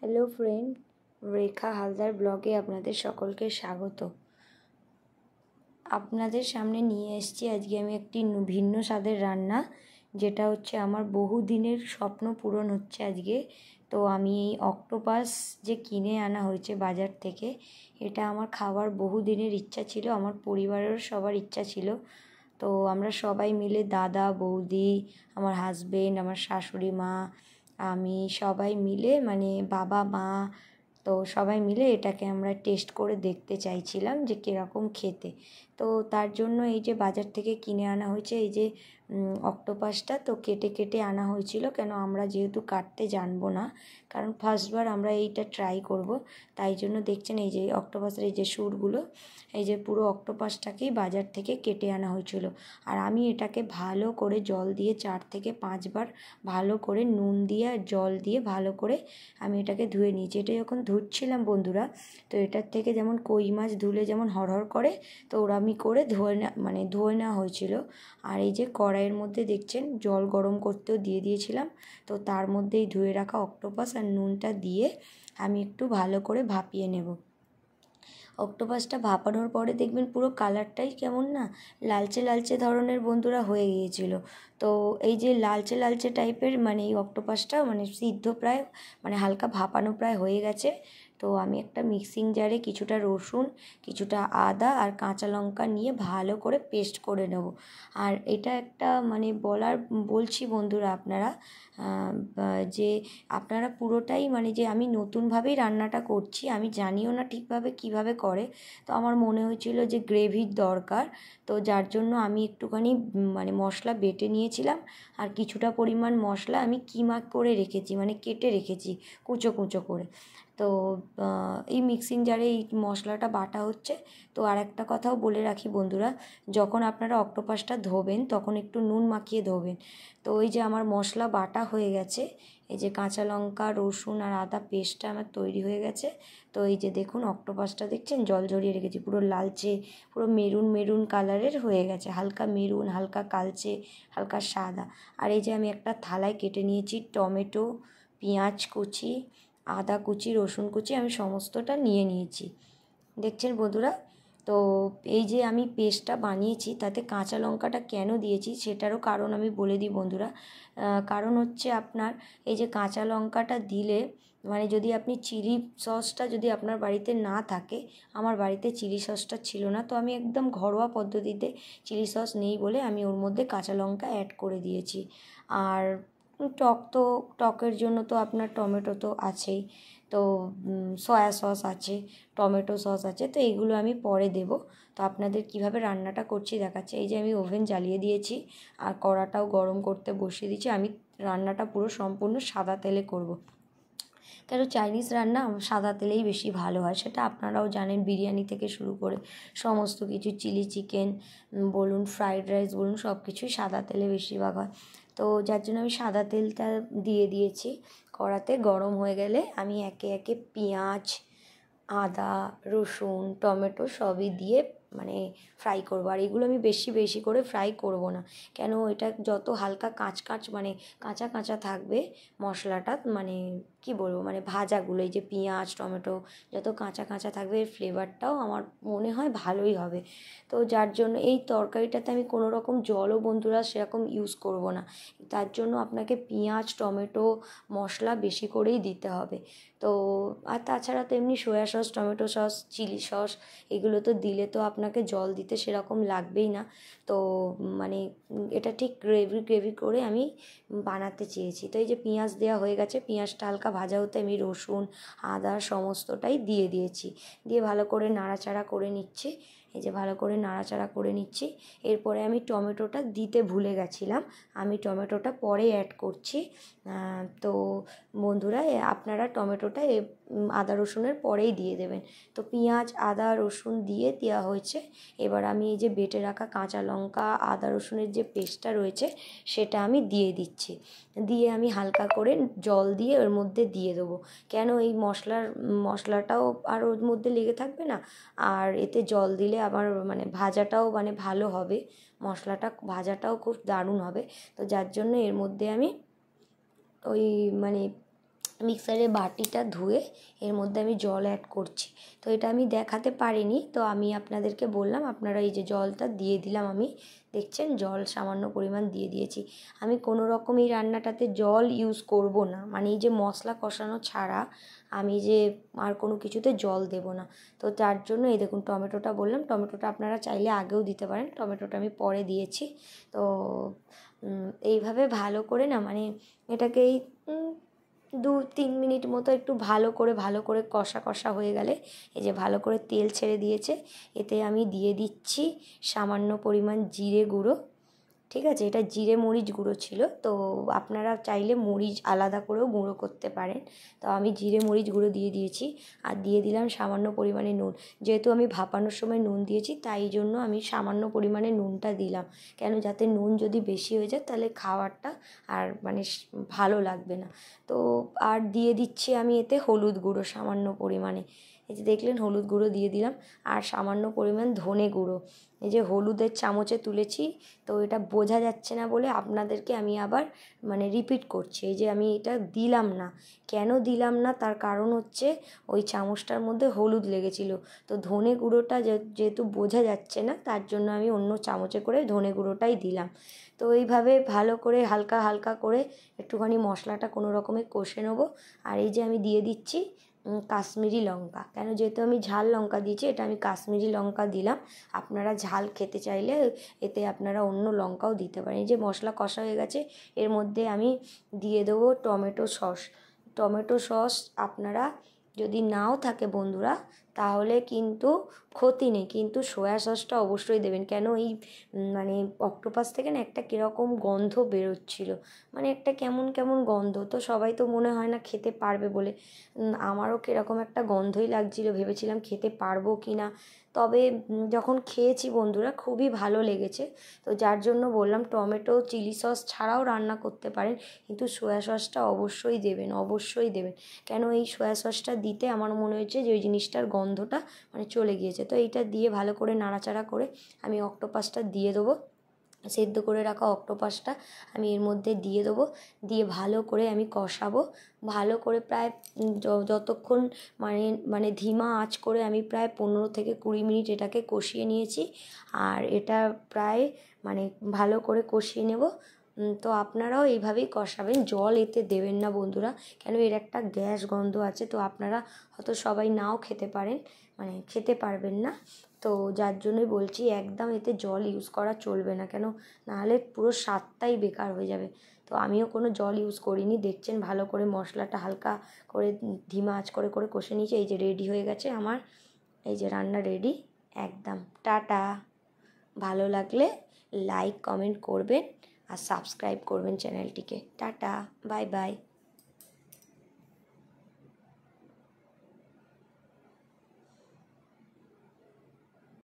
Hello friend, রেখা হালদার ব্লগে আপনাদের সকলকে স্বাগত। আপনাদের সামনে নিয়ে এসেছি আজকে আমি একটি ভিন্ন স্বাদের রান্না, যেটা হচ্ছে আমার বহুদিনের স্বপ্ন পূরণ হচ্ছে আজকে। তো আমি এই অক্টোপাস যে কিনে আনা হয়েছে বাজার থেকে, এটা আমার খাওয়ার বহুদিনের ইচ্ছা ছিল, আমার পরিবারেরও সবার ইচ্ছা ছিল। তো আমরা সবাই মিলে, দাদা, বৌদি, আমার হাজবেন্ড, আমার শাশুড়ি মা, আমি সবাই মিলে, মানে বাবা মা, তো সবাই মিলে এটাকে আমরা টেস্ট করে দেখতে চাইছিলাম যে কীরকম খেতে। তো তার জন্য এই যে বাজার থেকে কিনে আনা হয়েছে এই যে অক্টোপাসটা, তো কেটে কেটে আনা হয়েছিল, কেন আমরা যেহেতু কাটতে জানবো না, কারণ ফার্স্টবার আমরা এইটা ট্রাই করব, তাই জন্য দেখছেন এই যে অক্টোপাসের এই যে সুরগুলো, এই যে পুরো অক্টোপাসটাকেই বাজার থেকে কেটে আনা হয়েছিল। আর আমি এটাকে ভালো করে জল দিয়ে 4 থেকে 5 বার ভালো করে নুন দিয়ে আর জল দিয়ে ভালো করে আমি এটাকে ধুয়ে নিয়েছি। এটা যখন ধুচ্ছিলাম বন্ধুরা, তো এটার থেকে যেমন কই মাছ ধুলে যেমন হড়হড় করে, তো ওরকমই করে ধুয়ে নেওয়া হয়েছিল। আর এই যে কড়াইয়ের মধ্যে দেখছেন জল গরম করতেও দিয়ে দিয়েছিলাম, তো তার মধ্যেই ধুয়ে রাখা অক্টোপাস আর নুনটা দিয়ে আমি একটু ভালো করে ভাপিয়ে নেব। অক্টোপাসটা ভাপানোর পরে দেখবেন পুরো কালারটাই কেমন না লালচে লালচে ধরনের বন্ধুরা হয়ে গিয়েছিল। তো এই যে লালচে লালচে টাইপের, মানে এই অক্টোপাসটা মানে সিদ্ধ প্রায়, মানে হালকা ভাপানো প্রায় হয়ে গেছে। তো আমি একটা মিক্সিং জারে কিছুটা রসুন, কিছুটা আদা আর কাঁচা লঙ্কা নিয়ে ভালো করে পেস্ট করে নেব। আর এটা একটা মানে বলছি বন্ধুরা আপনারা, যে আপনারা পুরোটাই, মানে যে আমি নতুনভাবেই রান্নাটা করছি, আমি জানিও না ঠিকভাবে কিভাবে করে। তো আমার মনে হয়েছিল যে গ্রেভির দরকার, তো যার জন্য আমি একটুখানি মানে মশলা বেটে নিয়েছিলাম। আর কিছুটা পরিমাণ মশলা আমি কিমা করে রেখেছি, মানে কেটে রেখেছি কুচো কুচো করে। তো এই মিক্সিং জারে এই মশলাটা বাটা হচ্ছে। তো আর একটা কথাও বলে রাখি বন্ধুরা, যখন আপনারা অক্টোপাসটা ধোবেন তখন একটু নুন মাখিয়ে ধোবেন। তো ওই যে আমার মশলা বাটা হয়ে গেছে, এই যে কাঁচা লঙ্কা, রসুন আর আদা পেস্টটা আমার তৈরি হয়ে গেছে। তো এই যে দেখুন অক্টোপাসটা দেখছেন জল ঝরিয়ে রেখেছি, পুরো লালচে, পুরো মেরুন মেরুন কালারের হয়ে গেছে, হালকা মেরুন, হালকা কালচে, হালকা সাদা। আর এই যে আমি একটা থালায় কেটে নিয়েছি টমেটো, পেঁয়াজ কুচি, আদা কুচি, রসুন কুচি, আমি সমস্তটা নিয়ে নিয়েছি দেখছেন বন্ধুরা। তো এই যে আমি পেস্টটা বানিয়েছি, তাতে কাঁচা লঙ্কাটা কেন দিয়েছি সেটারও কারণ আমি বলে দিই বন্ধুরা। কারণ হচ্ছে আপনার এই যে কাঁচা লঙ্কাটা দিলে, মানে যদি আপনি চিলি সসটা যদি আপনার বাড়িতে না থাকে, আমার বাড়িতে চিলি সসটা ছিল না, তো আমি একদম ঘরোয়া পদ্ধতিতে, চিলি সস নেই বলে আমি ওর মধ্যে কাঁচা লঙ্কা অ্যাড করে দিয়েছি। আর টকের জন্য তো আপনার টমেটো তো আছেই, তো সয়া সস আছে, টমেটো সস আছে, তো এইগুলো আমি পরে দেব। তো আপনাদের কিভাবে রান্নাটা করছি দেখাচ্ছি। এই যে আমি ওভেন জ্বালিয়ে দিয়েছি আর কড়াটাও গরম করতে বসিয়ে দিয়েছি। আমি রান্নাটা পুরো সম্পূর্ণ সাদা তেলে করব, কেন চাইনিজ রান্না সাদা তেলেই বেশি ভালো হয়, সেটা আপনারাও জানেন। বিরিয়ানি থেকে শুরু করে সমস্ত কিছু, চিলি চিকেন বলুন, ফ্রাইড রাইস বলুন, সব কিছুই সাদা তেলে বেশিরভাগ হয়। তো যার জন্য আমি সাদা তেলটা দিয়ে দিয়েছি। কড়াতে গরম হয়ে গেলে আমি একে একে পেঁয়াজ, আদা, রসুন, টমেটো সবই দিয়ে মানে ফ্রাই করবো। আর এগুলো আমি বেশি বেশি করে ফ্রাই করব না, কেন এটা যত হালকা মানে কাঁচা কাঁচা থাকবে মশলাটা, মানে কি বলবো, মানে ভাজাগুলো, এই যে পেঁয়াজ টমেটো যত কাঁচা কাঁচা থাকবে, এর ফ্লেভারটাও আমার মনে হয় ভালোই হবে। তো যার জন্য এই তরকারিটাতে আমি কোনো রকম জলও বন্ধুরা সেরকম ইউজ করব না। তার জন্য আপনাকে পেঁয়াজ টমেটো মশলা বেশি করেই দিতে হবে। তো আর তাছাড়া তো এমনি soya sauce, tomato sauce, chilli sauce, এগুলো তো দিলে তো আপনাকে জল দিতে সেরকম লাগবেই না। তো মানে এটা ঠিক গ্রেভি গ্রেভি করে আমি বানাতে চেয়েছি। তো এই যে পেঁয়াজ দেওয়া হয়ে গেছে, পেঁয়াজটা হালকা ভাজা হতে আমি রসুন আদা সমস্তটাই দিয়ে দিয়েছি, দিয়ে ভালো করে নাড়াচাড়া করে নিচ্ছি। এই যে ভালো করে নাড়াচাড়া করে নিচ্ছি। এরপরে আমি টমেটোটা দিতে ভুলে গেছিলাম, আমি টমেটোটা পরে অ্যাড করছি। তো বন্ধুরা আপনারা টমেটোটা আদা রসুনের পরেই দিয়ে দেবেন। তো পেঁয়াজ আদা রসুন দিয়ে দেওয়া হয়েছে। এবার আমি এই যে বেটে রাখা কাঁচা লঙ্কা আদা রসুনের যে পেস্টটা রয়েছে সেটা আমি দিয়ে দিচ্ছি, দিয়ে আমি হালকা করে জল দিয়ে ওর মধ্যে দিয়ে দেবো, কেন এই মশলাটাও আর ওর মধ্যে লেগে থাকবে না। আর এতে জল দিলে আবার মানে ভাজাটাও মানে ভালো হবে, মশলাটা ভাজাটাও খুব দারুণ হবে। তো যার জন্য এর মধ্যে আমি ওই মানে মিক্সারের বাটিটা ধুয়ে এর মধ্যে আমি জল অ্যাড করছি। তো এটা আমি দেখাতে পারিনি, তো আমি আপনাদেরকে বললাম, আপনারা এই যে জলটা দিয়ে দিলাম আমি, দেখছেন জল সামান্য পরিমাণ দিয়ে দিয়েছি। আমি কোনো রকম এই রান্নাটাতে জল ইউজ করব না, মানে এই যে মশলা কষানো ছাড়া আমি যে আর কোনো কিছুতে জল দেব না। তো তার জন্য এই দেখুন টমেটোটা বললাম, টমেটোটা আপনারা চাইলে আগেও দিতে পারেন, টমেটোটা আমি পরে দিয়েছি। তো এইভাবে ভালো করে না, মানে এটাকে এই 2-3 মিনিট মতো একটু ভালো করে কষা কষা হয়ে গেলে, এই যে ভালো করে তেল ছেড়ে দিয়েছে, এতে আমি দিয়ে দিচ্ছি সামান্য পরিমাণ জিরে গুঁড়ো। ঠিক আছে, এটা জিরে মরিচ গুঁড়ো ছিল, তো আপনারা চাইলে মরিচ আলাদা করেও গুঁড়ো করতে পারেন। তো আমি জিরে মরিচ গুঁড়ো দিয়ে দিয়েছি, আর দিয়ে দিলাম সামান্য পরিমাণে নুন। যেহেতু আমি ভাপানোর সময় নুন দিয়েছি, তাই জন্য আমি সামান্য পরিমাণে নুনটা দিলাম, কেন যাতে নুন যদি বেশি হয়ে যায় তাহলে খাবারটা আর মানে ভালো লাগবে না। তো আর দিয়ে দিচ্ছি আমি এতে হলুদ গুঁড়ো সামান্য পরিমাণে, এই যে দেখলেন হলুদ গুঁড়ো দিয়ে দিলাম, আর সামান্য পরিমাণ ধনে গুঁড়ো। এই যে হলুদের চামচে তুলেছি, তো এটা বোঝা যাচ্ছে না বলে আপনাদেরকে আমি আবার মানে রিপিট করছি, এই যে আমি এটা দিলাম না। কেন দিলাম না তার কারণ হচ্ছে ওই চামচটার মধ্যে হলুদ লেগেছিল, তো ধনে গুঁড়োটা যেহেতু বোঝা যাচ্ছে না, তার জন্য আমি অন্য চামচে করে ধনে গুঁড়োটাই দিলাম। তো এইভাবে ভালো করে হালকা হালকা করে একটুখানি মশলাটা কোনো রকমে কষে নেবো। আর এই যে আমি দিয়ে দিচ্ছি কাশ্মীরি লঙ্কা, কেন যেহেতু আমি ঝাল লঙ্কা দিয়েছি, এটা আমি কাশ্মীরি লঙ্কা দিলাম। আপনারা ঝাল খেতে চাইলে এতে আপনারা অন্য লঙ্কাও দিতে পারেন। এই যে মশলা কষা হয়ে গেছে, এর মধ্যে আমি দিয়ে দেবো টমেটো সস। টমেটো সস আপনারা যদি নাও থাকে বন্ধুরা, তাহলে কিন্তু ক্ষতি নেই, কিন্তু সয়া সসটা অবশ্যই দেবেন। কেন এই মানে অক্টোপাস থেকে না একটা কীরকম গন্ধ বেরোচ্ছিলো, মানে একটা কেমন কেমন গন্ধ, তো সবাই তো মনে হয় না খেতে পারবে বলে, আমারও কীরকম একটা গন্ধই লাগছিলো, ভেবেছিলাম খেতে পারবো কি না। তবে যখন খেয়েছি বন্ধুরা খুবই ভালো লেগেছে। তো যার জন্য বললাম টমেটো চিলি সস ছাড়াও রান্না করতে পারেন, কিন্তু সয়া সসটা অবশ্যই দেবেন, অবশ্যই দেবেন। কেন এই সয়া সসটা দিতে আমার মনে হয়েছে যে ওই জিনিসটার গন্ধটা মানে চলে গিয়েছে। তো এইটা দিয়ে ভালো করে নাড়াচাড়া করে আমি অক্টোপাসটা দিয়ে দেবো, সেদ্ধ করে রাখা অক্টোপাসটা আমি এর মধ্যে দিয়ে দেবো, দিয়ে ভালো করে আমি কষাবো। ভালো করে প্রায় যতক্ষণ মানে মানে ধিমা আঁচ করে আমি প্রায় 15 থেকে 20 মিনিট এটাকে কষিয়ে নিয়েছি। আর এটা প্রায় মানে ভালো করে কষিয়ে নেব। তো আপনারাও এইভাবেই কষাবেন, জল এতে দেবেন না বন্ধুরা, কেন এর একটা গ্যাস গন্ধ আছে, তো আপনারা হয়তো সবাই নাও খেতে পারেন, মানে খেতে পারবেন না। তো যার জন্যই বলছি একদম এতে জল ইউজ করা চলবে না, কেন নাহলে পুরো স্বাদটাই বেকার হয়ে যাবে। তো আমিও কোনো জল ইউজ করিনি, দেখছেন ভালো করে মশলাটা হালকা করে ধিমা আঁচ করে করে কষে নিয়েছি। এই যে রেডি হয়ে গেছে আমার, এই যে রান্না রেডি একদম। টাটা। ভালো লাগলে লাইক কমেন্ট করবেন আর সাবস্ক্রাইব করবেন চ্যানেলটিকে। Tata, bye bye.